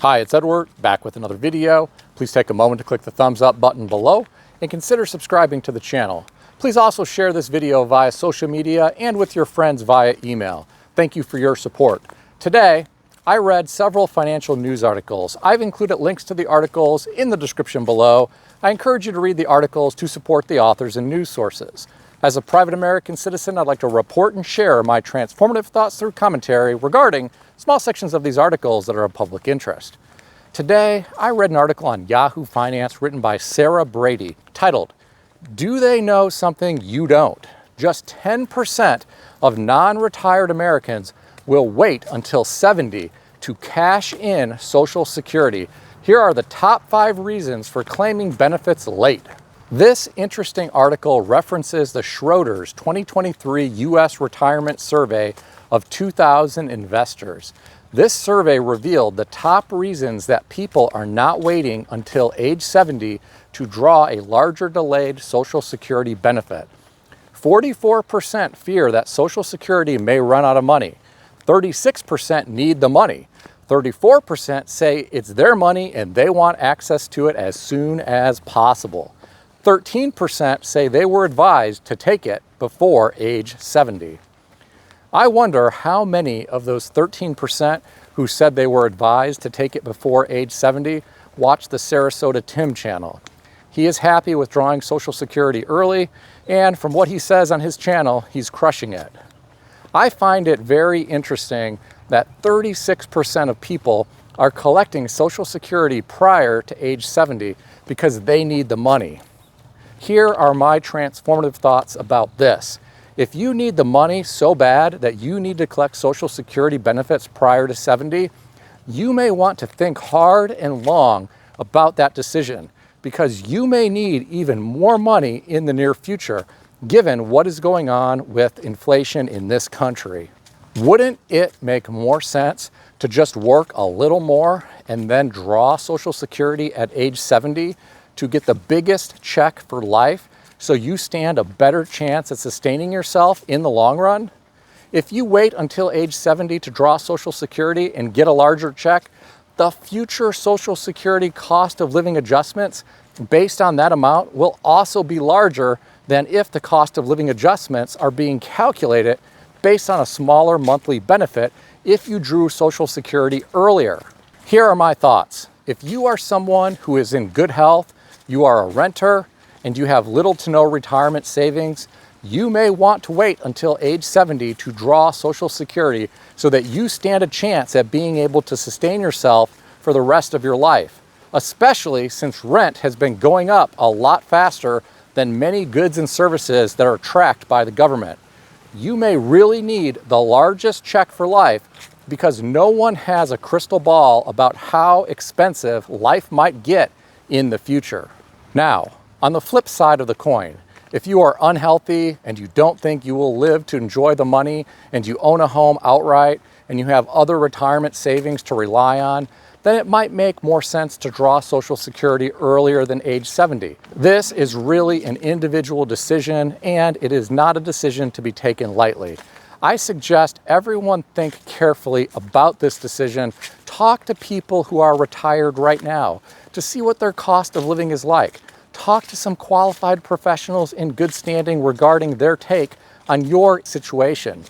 Hi, it's Edward, back with another video. Please take a moment to click the thumbs up button below and consider subscribing to the channel. Please also share this video via social media and with your friends via email. Thank you for your support. Today, I read several financial news articles. I've included links to the articles in the description below. I encourage you to read the articles to support the authors and news sources. As a private American citizen, I'd like to report and share my transformative thoughts through commentary regarding small sections of these articles that are of public interest. Today, I read an article on Yahoo Finance written by Sarah Brady titled, "Do They Know Something You Don't? Just 10% of non-retired Americans will wait until 70 to cash in Social Security. Here are the top 5 reasons for claiming benefits late." This interesting article references the Schroders 2023 U.S. Retirement Survey of 2,000 investors. This survey revealed the top reasons that people are not waiting until age 70 to draw a larger delayed Social Security benefit. 44% fear that Social Security may run out of money. 36% need the money. 34% say it's their money and they want access to it as soon as possible. 13% say they were advised to take it before age 70. I wonder how many of those 13% who said they were advised to take it before age 70 watch the Sarasota Tim channel. He is happy with drawing Social Security early, and from what he says on his channel, he's crushing it. I find it very interesting that 36% of people are collecting Social Security prior to age 70 because they need the money. Here are my transformative thoughts about this. If you need the money so bad that you need to collect Social Security benefits prior to 70, you may want to think hard and long about that decision because you may need even more money in the near future given what is going on with inflation in this country. Wouldn't it make more sense to just work a little more and then draw Social Security at age 70 to get the biggest check for life so you stand a better chance at sustaining yourself in the long run? If you wait until age 70 to draw Social Security and get a larger check, the future Social Security cost of living adjustments based on that amount will also be larger than if the cost of living adjustments are being calculated based on a smaller monthly benefit if you drew Social Security earlier. Here are my thoughts. If you are someone who is in good health, you are a renter, and you have little to no retirement savings, you may want to wait until age 70 to draw Social Security so that you stand a chance at being able to sustain yourself for the rest of your life, especially since rent has been going up a lot faster than many goods and services that are tracked by the government. You may really need the largest check for life because no one has a crystal ball about how expensive life might get in the future. Now, on the flip side of the coin, if you are unhealthy and you don't think you will live to enjoy the money and you own a home outright and you have other retirement savings to rely on, then it might make more sense to draw Social Security earlier than age 70. This is really an individual decision and it is not a decision to be taken lightly. I suggest everyone think carefully about this decision. Talk to people who are retired right now to see what their cost of living is like. Talk to some qualified professionals in good standing regarding their take on your situation.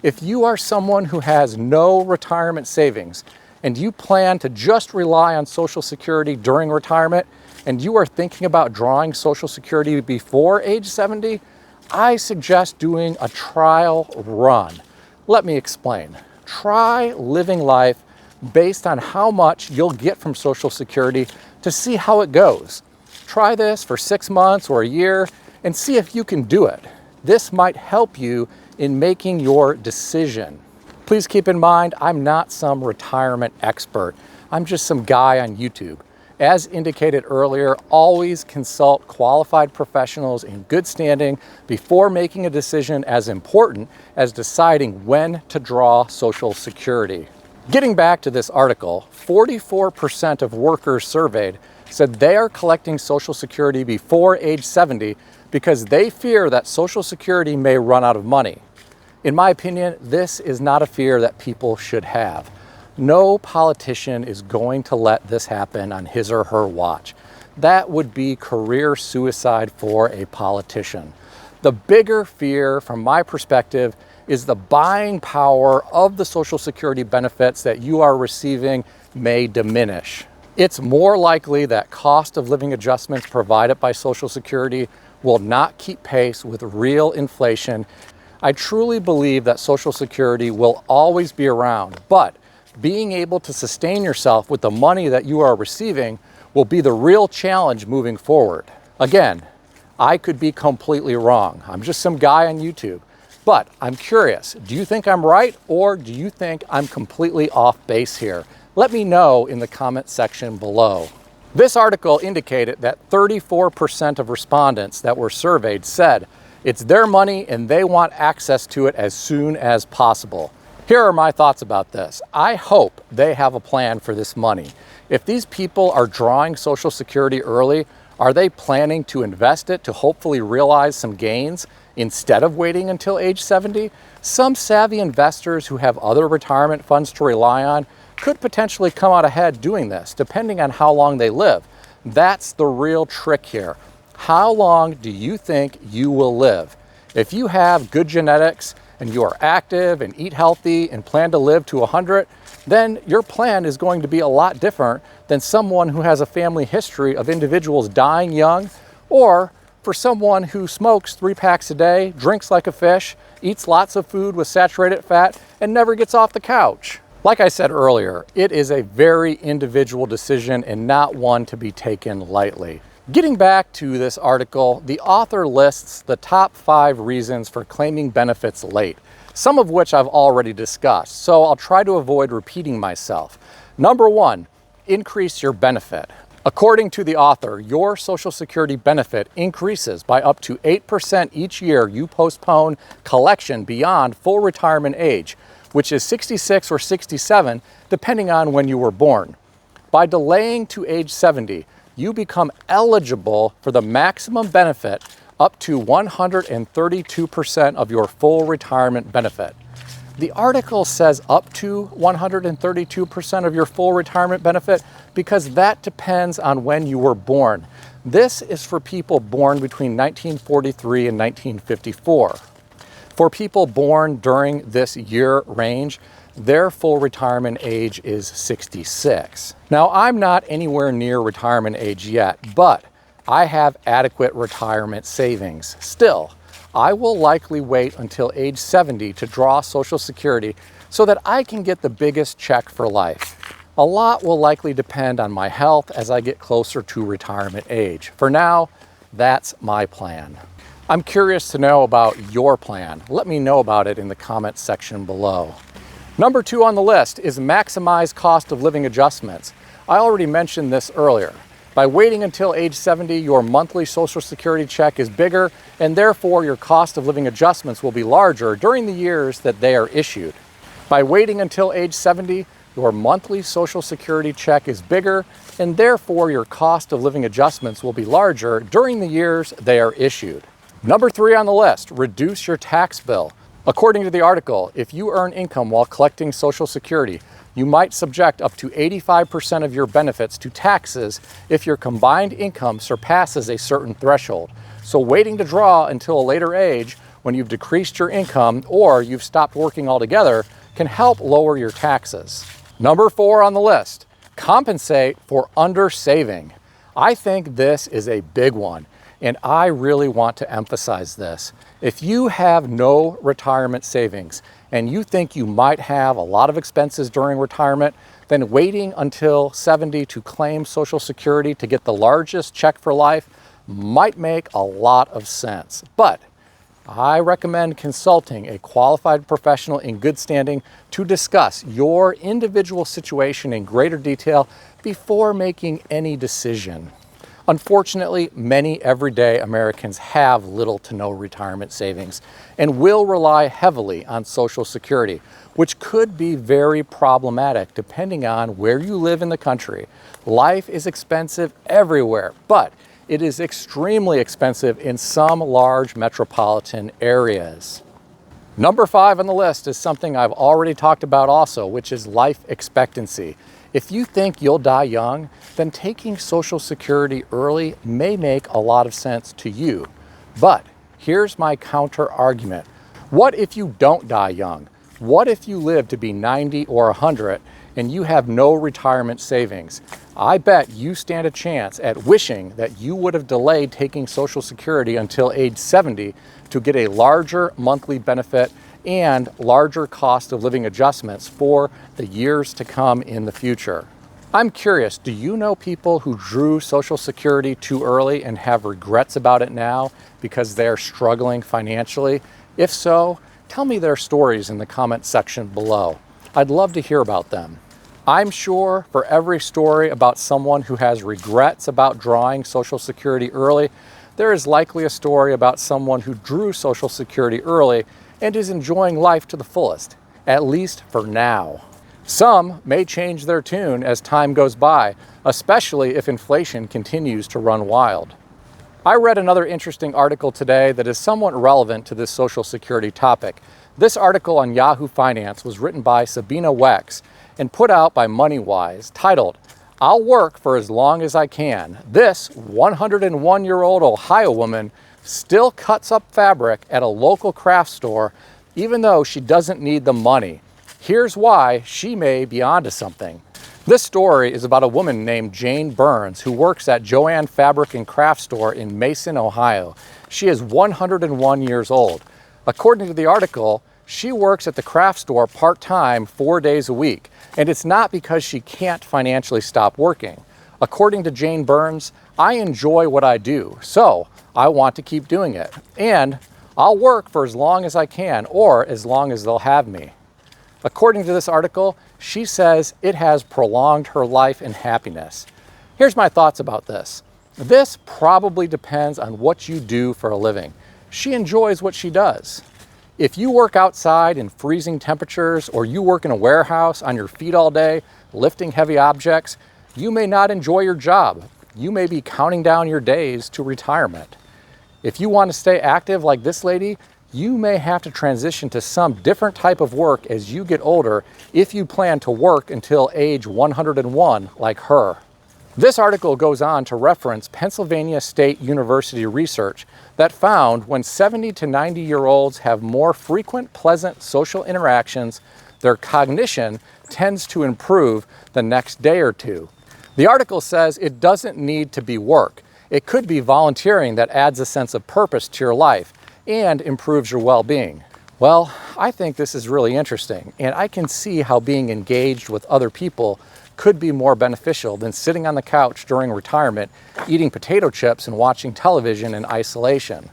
If you are someone who has no retirement savings and you plan to just rely on Social Security during retirement and you are thinking about drawing Social Security before age 70, I suggest doing a trial run. Let me explain. Try living life based on how much you'll get from Social Security to see how it goes. Try this for 6 months or a year and see if you can do it. This might help you in making your decision. Please keep in mind, I'm not some retirement expert. I'm just some guy on YouTube. As indicated earlier, always consult qualified professionals in good standing before making a decision as important as deciding when to draw Social Security. Getting back to this article, 44% of workers surveyed said they are collecting Social Security before age 70 because they fear that Social Security may run out of money. In my opinion, this is not a fear that people should have. No politician is going to let this happen on his or her watch. That would be career suicide for a politician. The bigger fear, from my perspective, is the buying power of the Social Security benefits that you are receiving may diminish. It's more likely that cost of living adjustments provided by Social Security will not keep pace with real inflation. I truly believe that Social Security will always be around, but being able to sustain yourself with the money that you are receiving will be the real challenge moving forward. Again, I could be completely wrong. I'm just some guy on YouTube. But I'm curious, do you think I'm right, or do you think I'm completely off base here? Let me know in the comment section below. This article indicated that 34% of respondents that were surveyed said it's their money and they want access to it as soon as possible. Here are my thoughts about this. I hope they have a plan for this money. If these people are drawing Social Security early, are they planning to invest it to hopefully realize some gains instead of waiting until age 70? Some savvy investors who have other retirement funds to rely on could potentially come out ahead doing this, depending on how long they live. That's the real trick here. How long do you think you will live? If you have good genetics and you are active and eat healthy and plan to live to 100, then your plan is going to be a lot different than someone who has a family history of individuals dying young, or for someone who smokes 3 packs a day, drinks like a fish, eats lots of food with saturated fat, and never gets off the couch. Like I said earlier, it is a very individual decision and not one to be taken lightly. Getting back to this article, the author lists the top 5 reasons for claiming benefits late, some of which I've already discussed, so I'll try to avoid repeating myself. Number 1, increase your benefit. According to the author, your Social Security benefit increases by up to 8% each year you postpone collection beyond full retirement age, which is 66 or 67, depending on when you were born. By delaying to age 70, you become eligible for the maximum benefit up to 132% of your full retirement benefit. The article says up to 132% of your full retirement benefit because that depends on when you were born. This is for people born between 1943 and 1954. For people born during this year range, their full retirement age is 66. Now, I'm not anywhere near retirement age yet, but I have adequate retirement savings. Still, I will likely wait until age 70 to draw Social Security so that I can get the biggest check for life. A lot will likely depend on my health as I get closer to retirement age. For now, that's my plan. I'm curious to know about your plan. Let me know about it in the comments section below. Number 2 on the list is maximize cost of living adjustments. I already mentioned this earlier. By waiting until age 70, your monthly Social Security check is bigger, and therefore your cost of living adjustments will be larger during the years that they are issued. By waiting until age 70, your monthly Social Security check is bigger, and therefore your cost of living adjustments will be larger during the years they are issued. Number 3 on the list, reduce your tax bill. According to the article, if you earn income while collecting Social Security, you might subject up to 85% of your benefits to taxes if your combined income surpasses a certain threshold. So waiting to draw until a later age, when you've decreased your income or you've stopped working altogether, can help lower your taxes. Number 4 on the list, compensate for undersaving. I think this is a big one, and I really want to emphasize this. If you have no retirement savings and you think you might have a lot of expenses during retirement, then waiting until 70 to claim Social Security to get the largest check for life might make a lot of sense. But I recommend consulting a qualified professional in good standing to discuss your individual situation in greater detail before making any decision. Unfortunately, many everyday Americans have little to no retirement savings and will rely heavily on Social Security, which could be very problematic depending on where you live in the country. Life is expensive everywhere, but it is extremely expensive in some large metropolitan areas. Number 5 on the list is something I've already talked about also, which is life expectancy. If you think you'll die young, then taking Social Security early may make a lot of sense to you. But here's my counter argument. What if you don't die young? What if you live to be 90 or 100 and you have no retirement savings? I bet you stand a chance at wishing that you would have delayed taking Social Security until age 70 to get a larger monthly benefit and larger cost of living adjustments for the years to come in the future. I'm curious, do you know people who drew Social Security too early and have regrets about it now because they're struggling financially? If so, tell me their stories in the comment section below. I'd love to hear about them. I'm sure for every story about someone who has regrets about drawing Social Security early, there is likely a story about someone who drew Social Security early and is enjoying life to the fullest, at least for now. Some may change their tune as time goes by, especially if inflation continues to run wild. I read another interesting article today that is somewhat relevant to this Social Security topic. This article on Yahoo Finance was written by Sabina Wex and put out by MoneyWise, titled, "I'll work for as long as I can. This 101-year-old Ohio woman still cuts up fabric at a local craft store even though she doesn't need the money. Here's why she may be onto something." This story is about a woman named Jane Burns who works at Joann Fabric and Craft Store in Mason, Ohio. She is 101 years old. According to the article, she works at the craft store part-time 4 days a week, and it's not because she can't financially stop working. According to Jane Burns, "I enjoy what I do, so I want to keep doing it. And I'll work for as long as I can, or as long as they'll have me." According to this article, she says it has prolonged her life and happiness. Here's my thoughts about this. This probably depends on what you do for a living. She enjoys what she does. If you work outside in freezing temperatures, or you work in a warehouse on your feet all day, lifting heavy objects, you may not enjoy your job. You may be counting down your days to retirement. If you want to stay active like this lady, you may have to transition to some different type of work as you get older if you plan to work until age 101 like her. This article goes on to reference Pennsylvania State University research that found when 70 to 90-year-olds have more frequent pleasant social interactions, their cognition tends to improve the next day or two. The article says it doesn't need to be work. It could be volunteering that adds a sense of purpose to your life and improves your well-being. Well, I think this is really interesting, and I can see how being engaged with other people could be more beneficial than sitting on the couch during retirement, eating potato chips and watching television in isolation.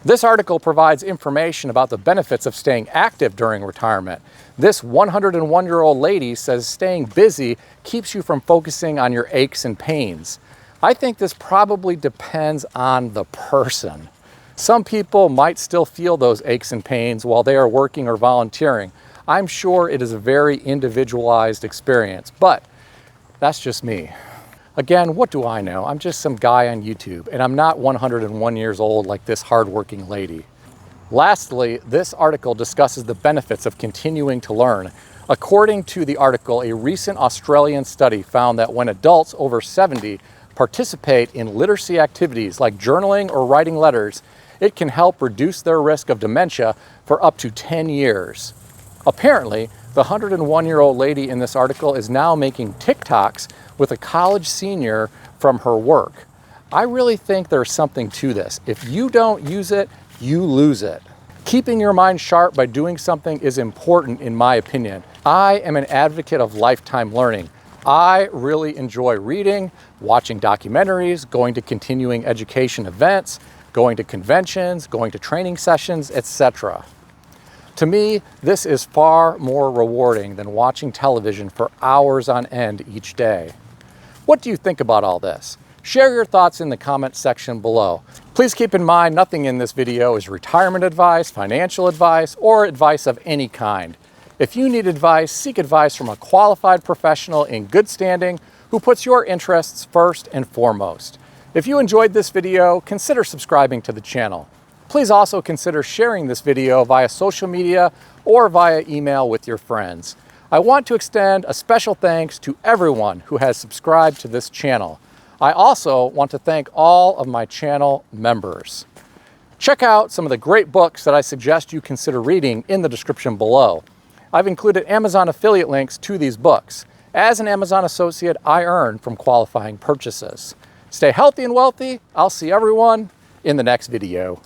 This article provides information about the benefits of staying active during retirement. This 101-year-old lady says staying busy keeps you from focusing on your aches and pains. I think this probably depends on the person. Some people might still feel those aches and pains while they are working or volunteering. I'm sure it is a very individualized experience, but that's just me. Again, what do I know? I'm just some guy on YouTube, and I'm not 101 years old like this hardworking lady. Lastly, this article discusses the benefits of continuing to learn. According to the article, a recent Australian study found that when adults over 70 participate in literacy activities like journaling or writing letters, it can help reduce their risk of dementia for up to 10 years. Apparently, the 101-year-old lady in this article is now making TikToks with a college senior from her work. I really think there's something to this. If you don't use it, you lose it. Keeping your mind sharp by doing something is important in my opinion. I am an advocate of lifetime learning. I really enjoy reading, watching documentaries, going to continuing education events, going to conventions, going to training sessions, etc. To me, this is far more rewarding than watching television for hours on end each day. What do you think about all this? Share your thoughts in the comment section below. Please keep in mind, nothing in this video is retirement advice, financial advice, or advice of any kind. If you need advice, seek advice from a qualified professional in good standing who puts your interests first and foremost. If you enjoyed this video, consider subscribing to the channel. Please also consider sharing this video via social media or via email with your friends. I want to extend a special thanks to everyone who has subscribed to this channel. I also want to thank all of my channel members. Check out some of the great books that I suggest you consider reading in the description below. I've included Amazon affiliate links to these books. As an Amazon associate, I earn from qualifying purchases. Stay healthy and wealthy. I'll see everyone in the next video.